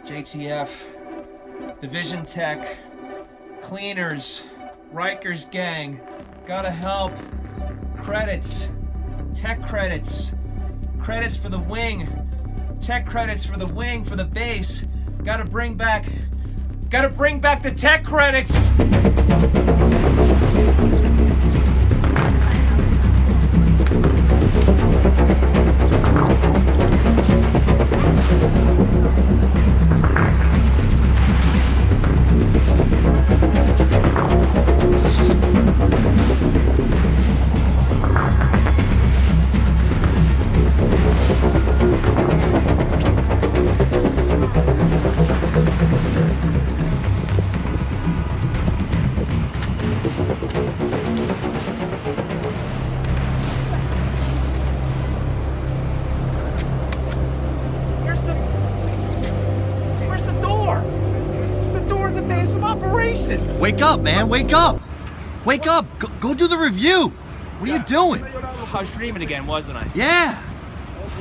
JTF, Division Tech, Cleaners, Riker's Gang, gotta help, credits, tech credits, credits for the wing, tech credits for the wing, for the base, gotta bring back the tech credits! Wake up, man, wake up! Wake up! Go do the review! What are you doing? I was dreaming again, wasn't I? Yeah!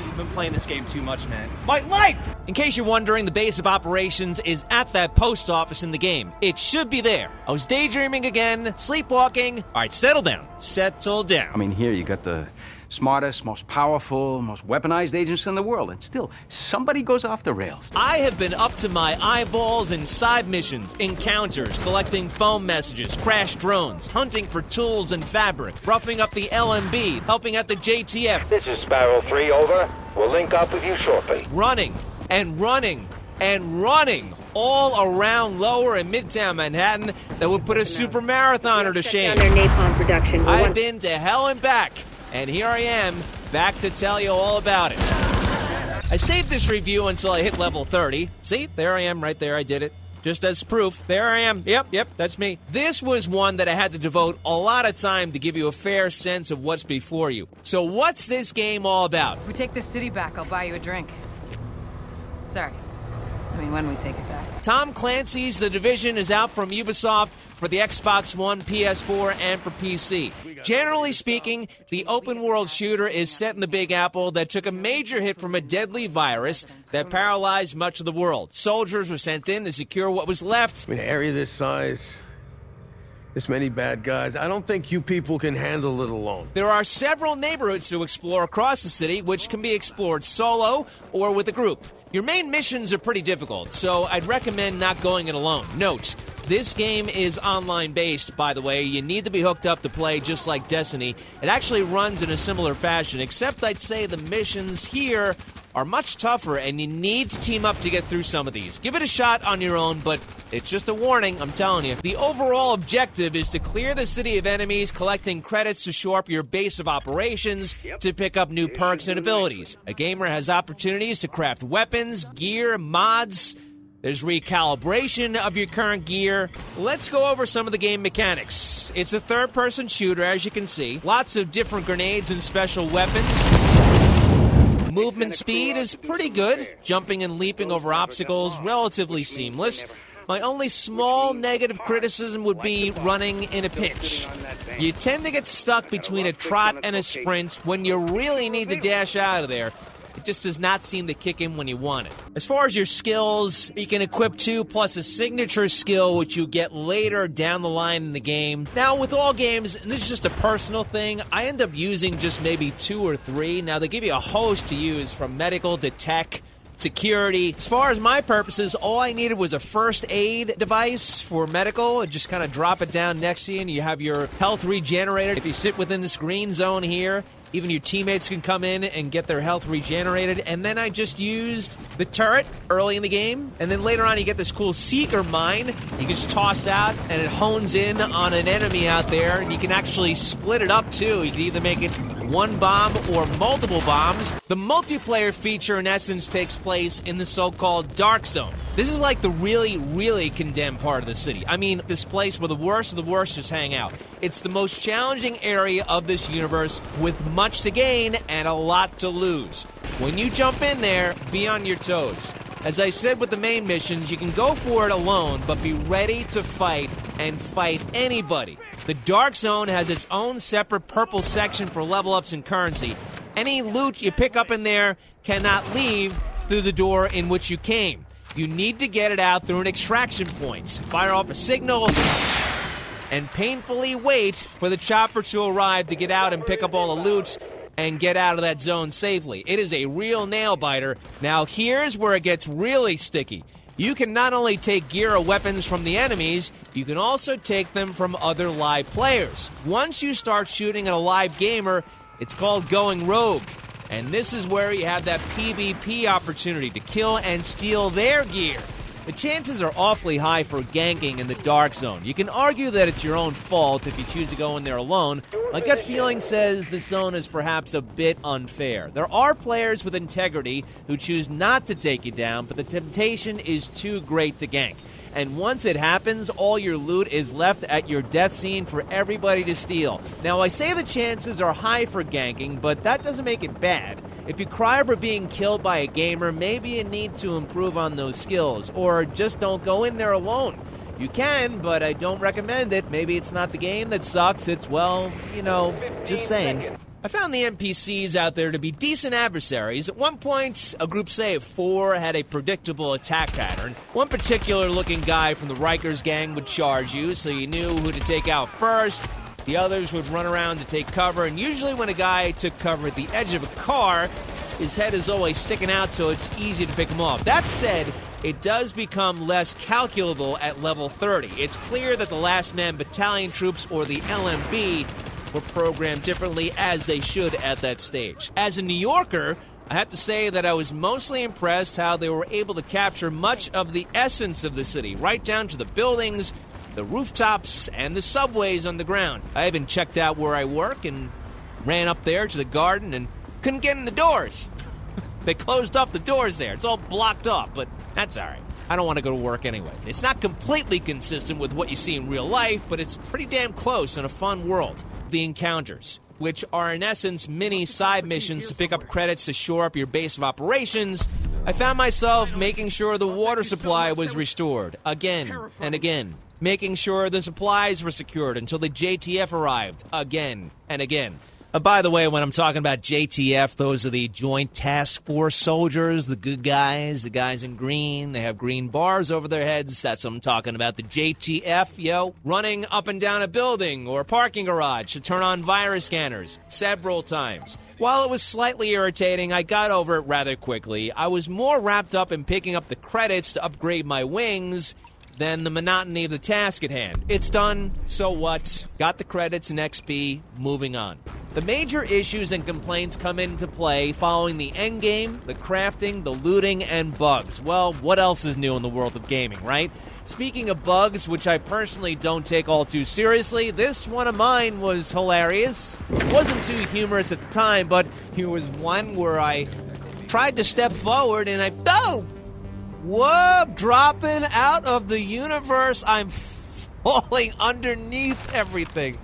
I've been playing this game too much, man. My life! In case you're wondering, the base of operations is at that post office in the game. It should be there. I was daydreaming again, sleepwalking. All right, settle down. Settle down. I mean, here you got the smartest, most powerful, most weaponized agents in the world, and still, somebody goes off the rails. I have been up to my eyeballs in side missions, encounters, collecting phone messages, crashed drones, hunting for tools and fabric, roughing up the LMB, helping out the JTF. This is Sparrow 3, over. We'll link up with you shortly. Running and running and running all around Lower and Midtown Manhattan that would put a super marathoner to shame. Down their napalm production. I've been to hell and back. And here I am, back to tell you all about it. I saved this review until I hit level 30. See, there I am right there, I did it. Just as proof, there I am. Yep, that's me. This was one that I had to devote a lot of time to give you a fair sense of what's before you. So what's this game all about? If we take this city back, I'll buy you a drink. Sorry. I mean, when we take it back. Tom Clancy's The Division is out from Ubisoft for the Xbox One, PS4, and for PC. Generally speaking, the open-world shooter is set in the Big Apple that took a major hit from a deadly virus that paralyzed much of the world. Soldiers were sent in to secure what was left. I mean, an area this size, this many bad guys, I don't think you people can handle it alone. There are several neighborhoods to explore across the city, which can be explored solo or with a group. Your main missions are pretty difficult, so I'd recommend not going it alone. Note, this game is online-based, by the way. You need to be hooked up to play, just like Destiny. It actually runs in a similar fashion, except I'd say the missions here are much tougher, and you need to team up to get through some of these. Give it a shot on your own, but it's just a warning, I'm telling you. The overall objective is to clear the city of enemies, collecting credits to shore up your base of operations to pick up new perks and abilities. A gamer has opportunities to craft weapons, gear, mods. There's recalibration of your current gear. Let's go over some of the game mechanics. It's a third-person shooter, as you can see. Lots of different grenades and special weapons. Movement speed is pretty good. Jumping and leaping over obstacles, relatively seamless. My only small negative criticism would be running in a pinch. You tend to get stuck between a trot and a sprint when you really need to dash out of there. It just does not seem to kick in when you want it. As far as your skills, you can equip 2 plus a signature skill, which you get later down the line in the game. Now, with all games, and this is just a personal thing, I end up using just maybe 2 or 3. Now, they give you a host to use from medical to tech, security. As far as my purposes, all I needed was a first aid device for medical. Just kind of drop it down next to you, and you have your health regenerated. If you sit within this green zone here, even your teammates can come in and get their health regenerated. And then I just used the turret early in the game. And then later on, you get this cool Seeker mine. You can just toss out, and it hones in on an enemy out there. And you can actually split it up, too. You can either make it one bomb or multiple bombs. The multiplayer feature, in essence, takes place in the so-called Dark Zone. This is like the really, really condemned part of the city. I mean, this place where the worst of the worst just hang out. It's the most challenging area of this universe with much to gain and a lot to lose. When you jump in there, be on your toes. As I said with the main missions, you can go for it alone, but be ready to fight and fight anybody. The Dark Zone has its own separate purple section for level ups and currency. Any loot you pick up in there cannot leave through the door in which you came. You need to get it out through an extraction point. Fire off a signal and painfully wait for the chopper to arrive to get out and pick up all the loot and get out of that zone safely. It is a real nail-biter. Now, here's where it gets really sticky. You can not only take gear or weapons from the enemies, you can also take them from other live players. Once you start shooting at a live gamer, it's called going rogue. And this is where you have that PvP opportunity to kill and steal their gear. The chances are awfully high for ganking in the dark zone. You can argue that it's your own fault if you choose to go in there alone. My gut feeling says the zone is perhaps a bit unfair. There are players with integrity who choose not to take you down, but the temptation is too great to gank. And once it happens, all your loot is left at your death scene for everybody to steal. Now, I say the chances are high for ganking, but that doesn't make it bad. If you cry over being killed by a gamer, maybe you need to improve on those skills, or just don't go in there alone. You can, but I don't recommend it. Maybe it's not the game that sucks, it's, well, you know, just saying. I found the NPCs out there to be decent adversaries. At one point, a group, say, of 4 had a predictable attack pattern. One particular-looking guy from the Rikers gang would charge you, so you knew who to take out first. The others would run around to take cover, and usually when a guy took cover at the edge of a car, his head is always sticking out, so it's easy to pick him off. That said, it does become less calculable at level 30. It's clear that the Last Man Battalion troops, or the LMB, were programmed differently, as they should at that stage. As a New Yorker, I have to say that I was mostly impressed how they were able to capture much of the essence of the city, right down to the buildings, the rooftops, and the subways on the ground. I even checked out where I work and ran up there to the garden and couldn't get in the doors. They closed up the doors there. It's all blocked off, but that's all right. I don't want to go to work anyway. It's not completely consistent with what you see in real life, but it's pretty damn close in a fun world. The encounters, which are in essence mini side missions to pick up credits to shore up your base of operations, I found myself making sure the water supply was restored again and again, making sure the supplies were secured until the JTF arrived again and again. By the way, when I'm talking about JTF, those are the Joint Task Force soldiers, the good guys, the guys in green. They have green bars over their heads. That's what I'm talking about, the JTF, yo. Running up and down a building or a parking garage to turn on virus scanners several times. While it was slightly irritating, I got over it rather quickly. I was more wrapped up in picking up the credits to upgrade my wings than the monotony of the task at hand. It's done, so what? Got the credits and XP, moving on. The major issues and complaints come into play following the endgame, the crafting, the looting, and bugs. Well, what else is new in the world of gaming, right? Speaking of bugs, which I personally don't take all too seriously, this one of mine was hilarious. It wasn't too humorous at the time, but here was one where I tried to step forward and whoa, dropping out of the universe. I'm falling underneath everything.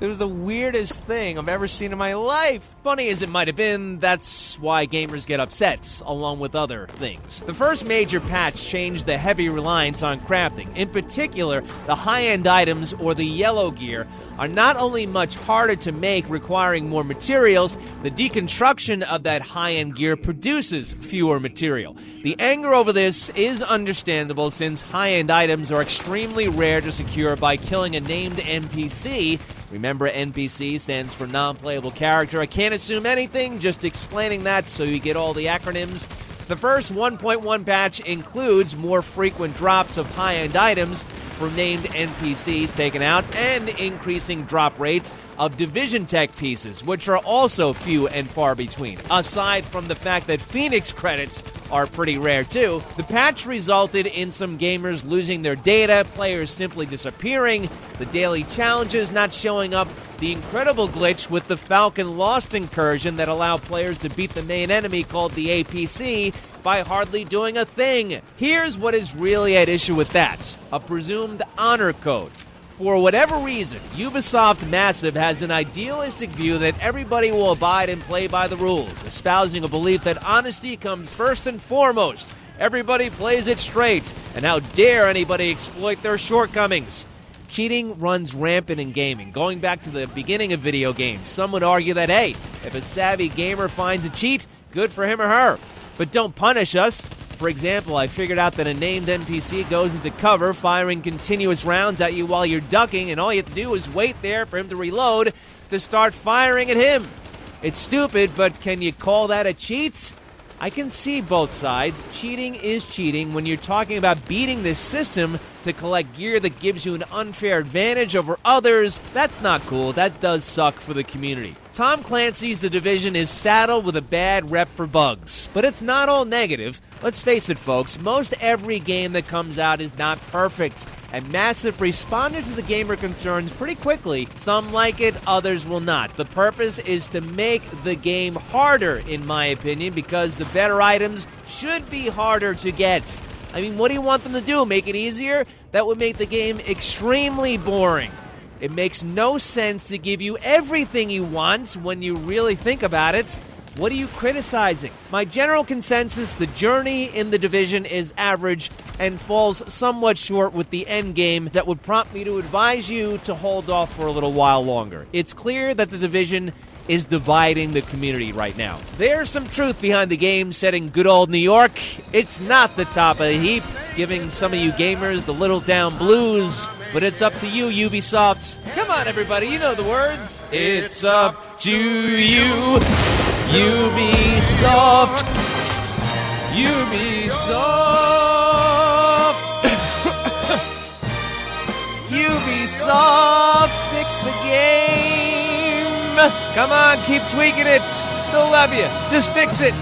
It was the weirdest thing I've ever seen in my life. Funny as it might have been, that's why gamers get upset, along with other things. The first major patch changed the heavy reliance on crafting. In particular, the high-end items, or the yellow gear, are not only much harder to make, requiring more materials, the deconstruction of that high-end gear produces fewer material. The anger over this is understandable, since high-end items are extremely rare to secure by killing a named NPC. Remember, NPC stands for non-playable character. I can't assume anything, just explaining that so you get all the acronyms. The first 1.1 patch includes more frequent drops of high-end items from named NPCs taken out, and increasing drop rates of Division Tech pieces, which are also few and far between. Aside from the fact that Phoenix credits are pretty rare too, the patch resulted in some gamers losing their data, players simply disappearing, the daily challenges not showing up, the incredible glitch with the Falcon Lost incursion that allowed players to beat the main enemy called the APC by hardly doing a thing. Here's what is really at issue with that: a presumed honor code. For whatever reason, Ubisoft Massive has an idealistic view that everybody will abide and play by the rules, espousing a belief that honesty comes first and foremost. Everybody plays it straight, and how dare anybody exploit their shortcomings. Cheating runs rampant in gaming. Going back to the beginning of video games, some would argue that, hey, if a savvy gamer finds a cheat, good for him or her. But don't punish us. For example, I figured out that a named NPC goes into cover, firing continuous rounds at you while you're ducking, and all you have to do is wait there for him to reload to start firing at him. It's stupid, but can you call that a cheat? I can see both sides. Cheating is cheating when you're talking about beating this system to collect gear that gives you an unfair advantage over others. That's not cool. That does suck for the community. Tom Clancy's The Division is saddled with a bad rep for bugs, but it's not all negative. Let's face it, folks, most every game that comes out is not perfect, and Massive responded to the gamer concerns pretty quickly. Some like it, others will not. The purpose is to make the game harder, in my opinion, because the better items should be harder to get. I mean, what do you want them to do? Make it easier? That would make the game extremely boring. It makes no sense to give you everything you want when you really think about it. What are you criticizing? My general consensus, the journey in The Division is average and falls somewhat short with the end game that would prompt me to advise you to hold off for a little while longer. It's clear that The Division is dividing the community right now. There's some truth behind the game set in good old New York. It's not the top of the heap, giving some of you gamers the little down blues, but it's up to you, Ubisoft. Come on, everybody, you know the words. It's up to you, Ubisoft. Ubisoft. Ubisoft, fix the game. Come on, keep tweaking it. Still love you. Just fix it.